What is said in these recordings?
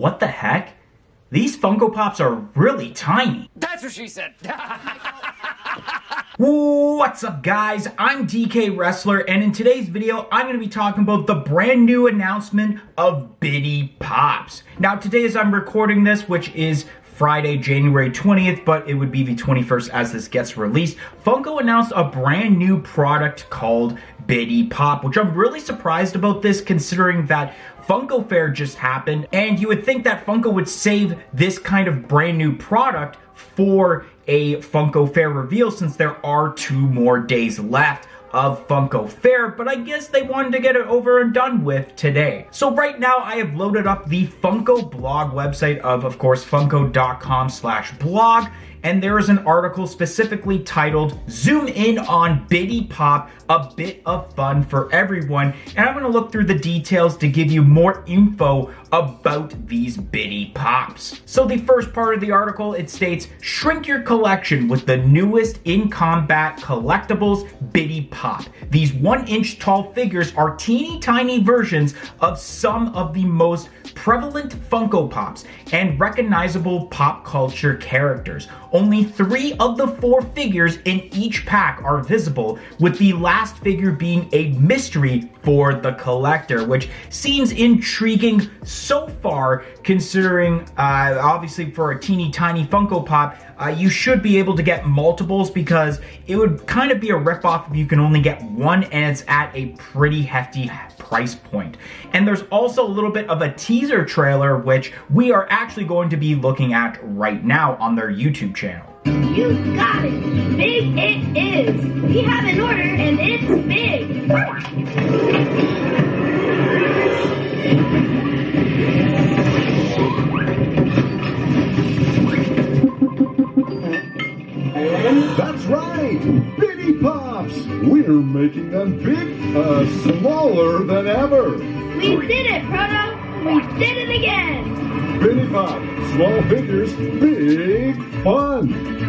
What the heck? These Funko Pops are really tiny. That's what she said. What's up, guys? I'm DK Wrestler, and in today's video, I'm going to be talking about the brand new announcement of Bitty Pops. Now, today as I'm recording this, which is Friday, January 20th, but it would be the 21st as this gets released, Funko announced a brand new product called Bitty Pop, which I'm really surprised about this considering that Funko Fair just happened, and you would think that Funko would save this kind of brand new product for a Funko Fair reveal since there are 2 more days left of Funko Fair, but I guess they wanted to get it over and done with today. So right now I have loaded up the Funko blog website of course, funko.com/blog, and there is an article specifically titled Zoom In on Bitty Pop, a bit of fun for everyone. And I'm going to look through the details to give you more info about these Bitty Pops. So the first part of the article, it states, shrink your collection with the newest in combat collectibles, Bitty Pop. These 1-inch tall figures are teeny tiny versions of some of the most prevalent Funko Pops and recognizable pop culture characters. Only 3 of the 4 figures in each pack are visible, with the last figure being a mystery for the collector, which seems intriguing so far considering obviously for a teeny tiny Funko Pop, you should be able to get multiples because it would kind of be a ripoff if you can only get one and it's at a pretty hefty price point. And there's also a little bit of a teaser trailer which we are actually going to be looking at right now on their YouTube channel. You got it! Big it is! We have an order and it's big! That's right! Bitty Pops! We're making them big, smaller than ever! We did it, Proto! We did it again! Bitty Pop, small figures, big fun!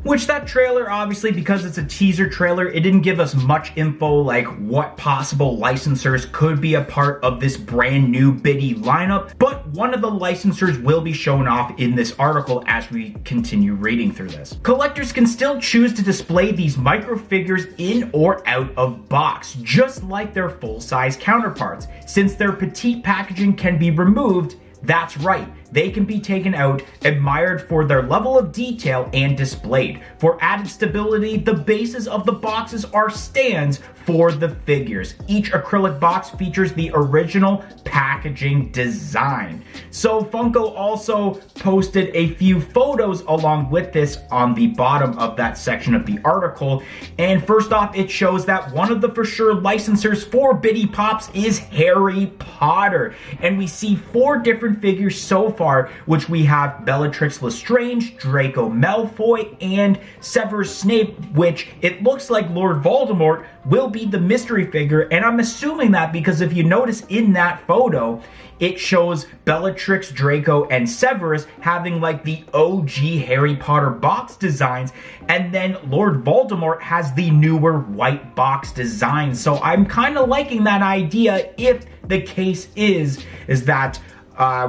Which that trailer, obviously, because it's a teaser trailer, it didn't give us much info like what possible licensors could be a part of this brand new Bitty lineup, but one of the licensors will be shown off in this article as we continue reading through this. Collectors can still choose to display these micro figures in or out of box, just like their full-size counterparts. Since their petite packaging can be removed, that's right, they can be taken out, admired for their level of detail, and displayed. For added stability, the bases of the boxes are stands for the figures. Each acrylic box features the original packaging design. So Funko also posted a few photos along with this on the bottom of that section of the article. And first off, it shows that one of the for sure licensors for Bitty Pops is Harry Potter. And we see 4 different figures so far, which we have Bellatrix Lestrange, Draco Malfoy, and Severus Snape, which it looks like Lord Voldemort will be the mystery figure, and I'm assuming that because if you notice in that photo, it shows Bellatrix, Draco, and Severus having like the OG Harry Potter box designs, and then Lord Voldemort has the newer white box design. So I'm kind of liking that idea if the case is that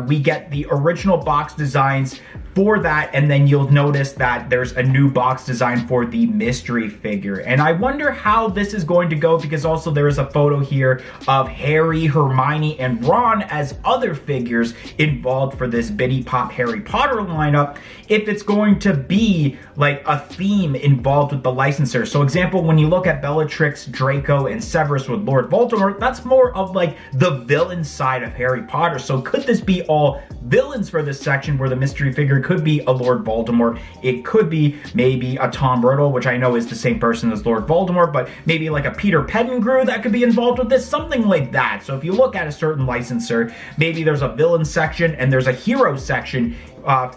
we get the original box designs for that, and then you'll notice that there's a new box design for the mystery figure. And I wonder how this is going to go because also there is a photo here of Harry, Hermione, and Ron as other figures involved for this Bitty Pop Harry Potter lineup, if it's going to be like a theme involved with the licensor. So example, when you look at Bellatrix, Draco, and Severus with Lord Voldemort, that's more of like the villain side of Harry Potter. So could this be all villains for this section where the mystery figure could be a Lord Voldemort? It could be maybe a Tom Riddle, which I know is the same person as Lord Voldemort, but maybe like a Peter Pettigrew that could be involved with this, something like that. So if you look at a certain licensor, maybe there's a villain section and there's a hero section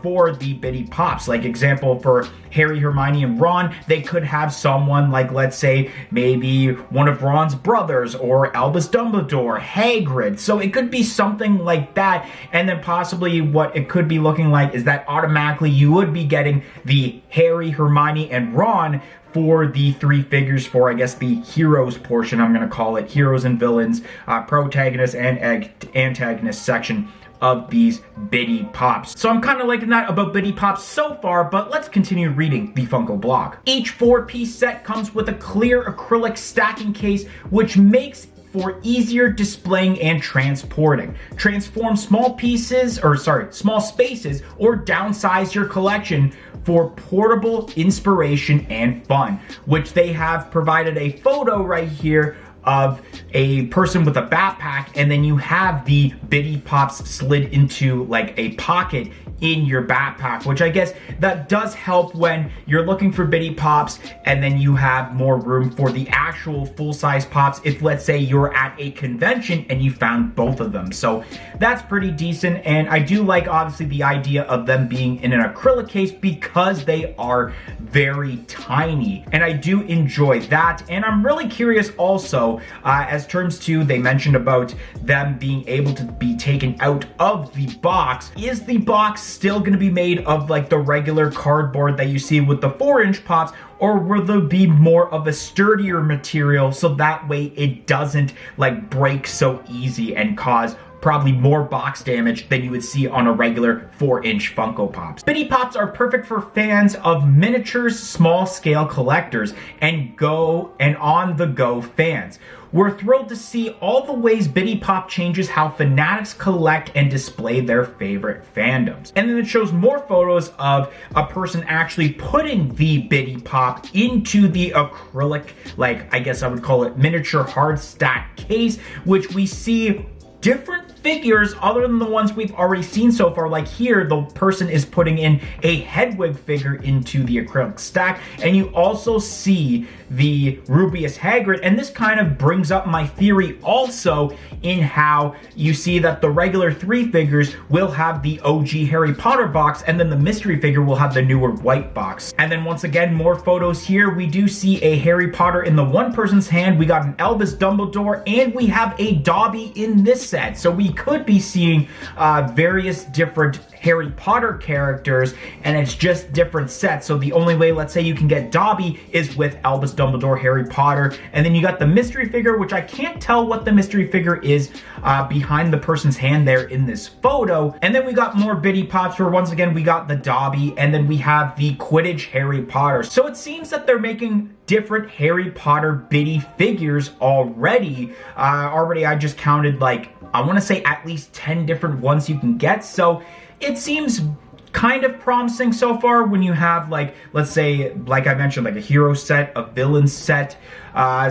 for the Bitty Pops. Like example, for Harry, Hermione, and Ron, they could have someone like, let's say, maybe one of Ron's brothers or Albus Dumbledore, Hagrid. So it could be something like that. And then possibly what it could be looking like is that automatically you would be getting the Harry, Hermione, and Ron for the 3 figures for, I guess, the heroes portion, I'm going to call it, heroes and villains, protagonist and antagonist section of these Bitty Pops. So I'm kind of liking that about Bitty Pops so far, but let's continue reading the Funko blog. Each 4-piece set comes with a clear acrylic stacking case, which makes for easier displaying and transporting. Transform small spaces or downsize your collection for portable inspiration and fun, which they have provided a photo right here of a person with a backpack, and then you have the Bitty Pops slid into like a pocket in your backpack, which I guess that does help when you're looking for Bitty Pops and then you have more room for the actual full-size Pops if, let's say, you're at a convention and you found both of them. So that's pretty decent, and I do like obviously the idea of them being in an acrylic case because they are very tiny, and I do enjoy that. And I'm really curious also as terms to, they mentioned about them being able to be taken out of the box. Is the box still going to be made of like the regular cardboard that you see with the 4-inch Pops, or will there be more of a sturdier material so that way it doesn't like break so easy and cause probably more box damage than you would see on a regular 4-inch Funko Pops? Bitty Pops are perfect for fans of miniatures, small scale collectors, and on-the-go fans. We're thrilled to see all the ways Bitty Pop changes how fanatics collect and display their favorite fandoms. And then it shows more photos of a person actually putting the Bitty Pop into the acrylic, like I guess I would call it miniature hard stack case, which we see different figures other than the ones we've already seen so far. Like here, the person is putting in a Hedwig figure into the acrylic stack, and you also see the Rubeus Hagrid, and this kind of brings up my theory also in how you see that the regular 3 figures will have the OG Harry Potter box, and then the mystery figure will have the newer white box. And then once again, more photos here. We do see a Harry Potter in the one person's hand, we got an Albus Dumbledore, and we have a Dobby in this set. So we could be seeing various different Harry Potter characters, and it's just different sets. So the only way, let's say, you can get Dobby is with Albus Dumbledore, Harry Potter, and then you got the mystery figure, which I can't tell what the mystery figure is behind the person's hand there in this photo. And then we got more Bitty Pops where once again we got the Dobby, and then we have the Quidditch Harry Potter. So it seems that they're making different Harry Potter Bitty figures already. I just counted like, I want to say at least 10 different ones you can get. So it seems kind of promising so far when you have like, let's say, like I mentioned, like a hero set, a villain set.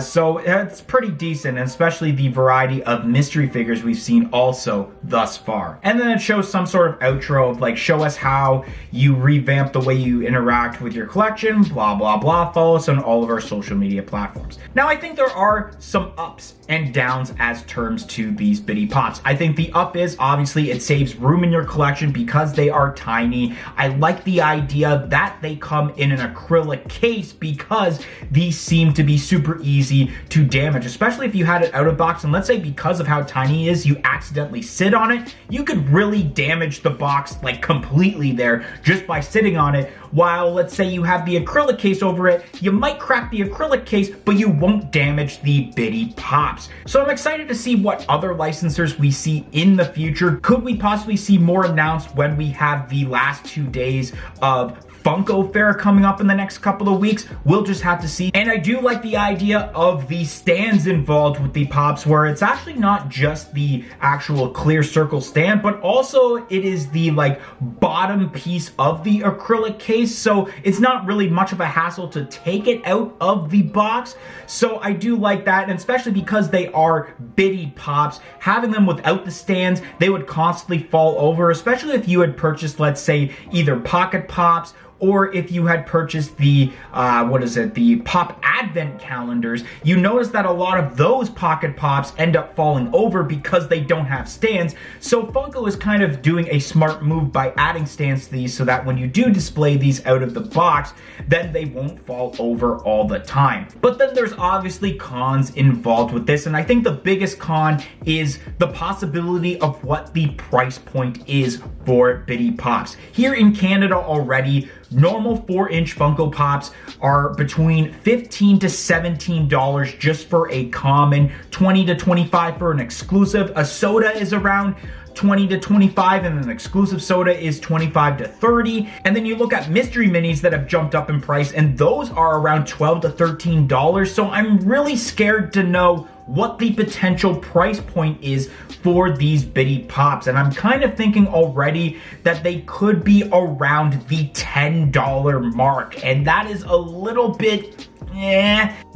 So it's pretty decent, and especially the variety of mystery figures we've seen also thus far. And then it shows some sort of outro of like, show us how you revamp the way you interact with your collection, blah, blah, blah. Follow us on all of our social media platforms. Now, I think there are some ups and downs as terms to these Bitty Pops. I think the up is obviously it saves room in your collection because they are tiny. I like the idea that they come in an acrylic case because these seem to be super easy to damage, especially if you had it out of box, and let's say because of how tiny it is, you accidentally sit on it, you could really damage the box like completely there just by sitting on it. While let's say you have the acrylic case over it, you might crack the acrylic case, but you won't damage the Bitty Pops. So I'm excited to see what other licensors we see in the future. Could we possibly see more announced when we have the last 2 days of Funko Fair coming up in the next couple of weeks? We'll just have to see. And I do like the idea of the stands involved with the Pops, where it's actually not just the actual clear circle stand, but also it is the like bottom piece of the acrylic case. So it's not really much of a hassle to take it out of the box. So I do like that, and especially because they are Bitty Pops, having them without the stands, they would constantly fall over, especially if you had purchased, let's say, either Pocket Pops, or if you had purchased the, the Pop Advent calendars. You notice that a lot of those Pocket Pops end up falling over because they don't have stands. So Funko is kind of doing a smart move by adding stands to these so that when you do display these out of the box, then they won't fall over all the time. But then there's obviously cons involved with this, and I think the biggest con is the possibility of what the price point is for Bitty Pops. Here in Canada already, normal 4-inch Funko Pops are between $15 to $17 just for a common, $20 to $25 for an exclusive. A soda is around 20 to 25, and then exclusive soda is 25 to 30. And then you look at mystery minis that have jumped up in price, and those are around $12 to $13. So I'm really scared to know what the potential price point is for these Bitty Pops. And I'm kind of thinking already that they could be around the $10 mark. And that is a little bit,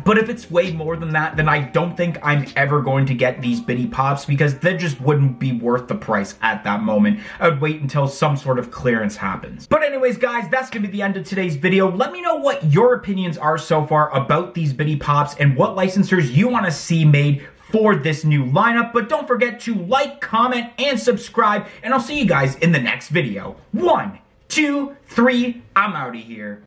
But if it's way more than that, then I don't think I'm ever going to get these Bitty Pops because they just wouldn't be worth the price at that moment. I would wait until some sort of clearance happens. But anyways, guys, that's gonna be the end of today's video. Let me know what your opinions are so far about these Bitty Pops and what licensors you wanna see made for this new lineup. But don't forget to like, comment, and subscribe, and I'll see you guys in the next video. 1, 2, 3, I'm out of here.